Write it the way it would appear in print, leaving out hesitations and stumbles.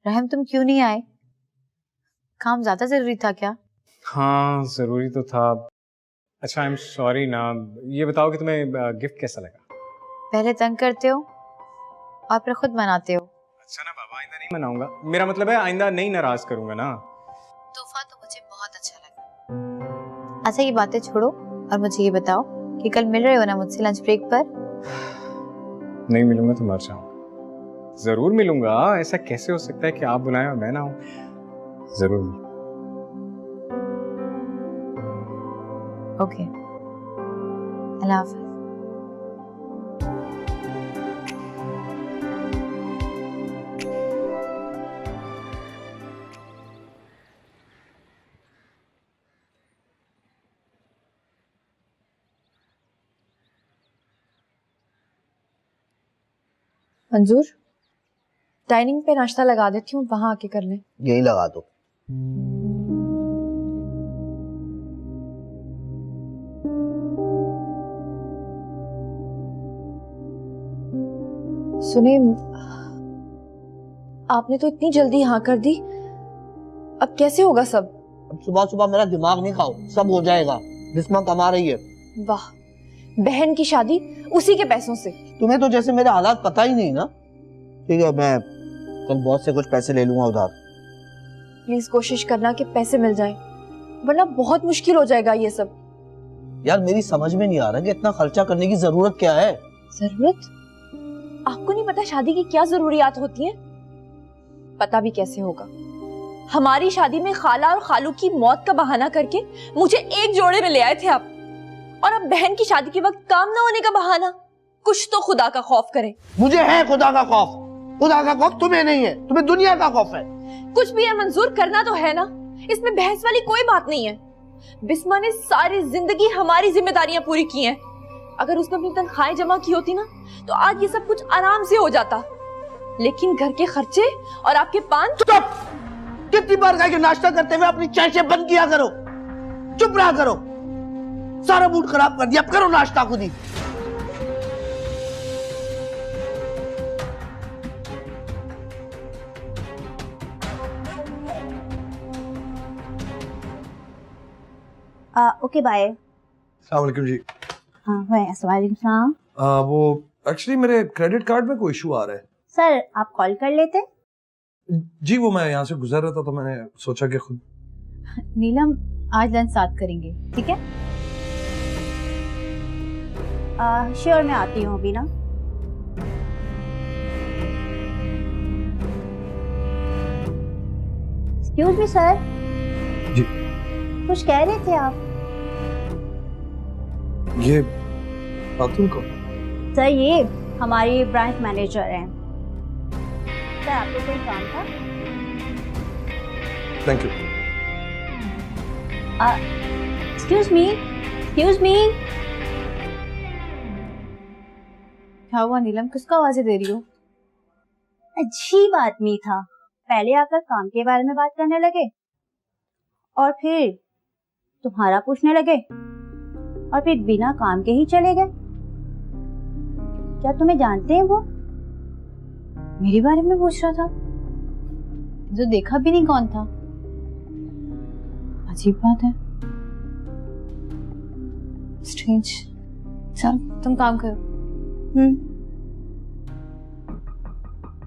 रहम तुम क्यों नहीं आए? काम ज्यादा जरूरी था क्या? हाँ जरूरी तो था। अच्छा आई एम सॉरी ना। ये बताओ कि तुम्हें गिफ्ट कैसा लगा? पहले तंग करते हो और फिर खुद मनाते हो। अच्छा ना बाबा, आइंदा नहीं मनाऊंगा। मेरा मतलब है आइंदा नहीं नाराज करूंगा ना। तोहफा तो मुझे बहुत अच्छा लगा। अच्छा ये बातें छोड़ो और मुझे ये बताओ कि कल मिल रहे हो ना मुझसे लंच ब्रेक पर? नहीं मिलूंगा तो मर जाऊंगा। जरूर मिलूंगा, ऐसा कैसे हो सकता है कि आप बुलाएं और मैं ना आऊं। जरूर मिलूंगा। ओके, अल्लाह हाफ़िज़। मंजूर, डाइनिंग पे नाश्ता लगा देती हूँ, वहां आके कर लें। यही लगा दो। सुने, आपने तो इतनी जल्दी हाँ कर दी, अब कैसे होगा सब? अब सुबह सुबह मेरा दिमाग नहीं खाओ, सब हो जाएगा। बिस्मा कमा रही है। वाह, बहन की शादी उसी के पैसों से। तुम्हें तो जैसे मेरे हालात पता ही नहीं ना। ठीक है, मैं कल बॉस से कुछ पैसे ले लूंगा उधार। प्लीज कोशिश करना कि पैसे मिल जाएं, वरना बहुत मुश्किल हो जाएगा ये सब। यार मेरी समझ में नहीं आ रहा कि इतना खर्चा करने की जरूरत क्या है। जरूरत? आपको नहीं पता शादी की क्या जरूरियात होती हैं? पता भी कैसे होगा? हमारी शादी में खाला और खालू की मौत का बहाना करके मुझे एक जोड़े में ले आए थे आप, और अब बहन की शादी के वक्त काम ना होने का बहाना। कुछ तो खुदा का खौफ करें। मुझे है खुदा का खौफ। खुदा का खौफ तुम्हें नहीं है, तुम्हें दुनिया का खौफ है। कुछ भी है मंजूर, करना तो है ना, इसमें बहस वाली कोई बात नहीं है। बिस्मा ने सारी जिंदगी हमारी जिम्मेदारियां पूरी की हैं। अगर उसने अपनी तनख्वाहें जमा की होती ना तो आज ये सब कुछ आराम से हो जाता, लेकिन घर के खर्चे और आपके पान। चुप! कितनी बार कहा कि नाश्ता करते हुए अपनी चाय बंद किया करो, चुप रहा करो। सारा मूड खराब कर दिया, अब करो नाश्ता खुद ही। Okay bye. अस्सलाम वालेकुम जी। हाँ वालेकुम सलाम। वो एक्चुअली मेरे क्रेडिट कार्ड में कोई इशू आ रहा है। सर आप कॉल कर लेते। जी वो मैं यहाँ से गुजर रहा था तो मैंने सोचा कि खुद। नीलम आज लंच साथ करेंगे, ठीक है? श्योर, मैं आती हूँ अभी ना। Excuse me sir. जी कुछ कह रहे थे आप? ये खातून को? सर ये हमारी ब्रांच मैनेजर हैं। सर आपको कोई काम था? Thank you. Excuse me, excuse me. क्या हुआ नीलम, किसको आवाजें दे रही हो? अजीब आदमी था, पहले आकर काम के बारे में बात करने लगे और फिर तुम्हारा पूछने लगे और फिर बिना काम के ही चले गए। क्या तुम्हें जानते हैं वो? मेरे बारे में पूछ रहा था, जो देखा भी नहीं कौन था। अजीब बात है, स्ट्रेंज। चल तुम काम करो।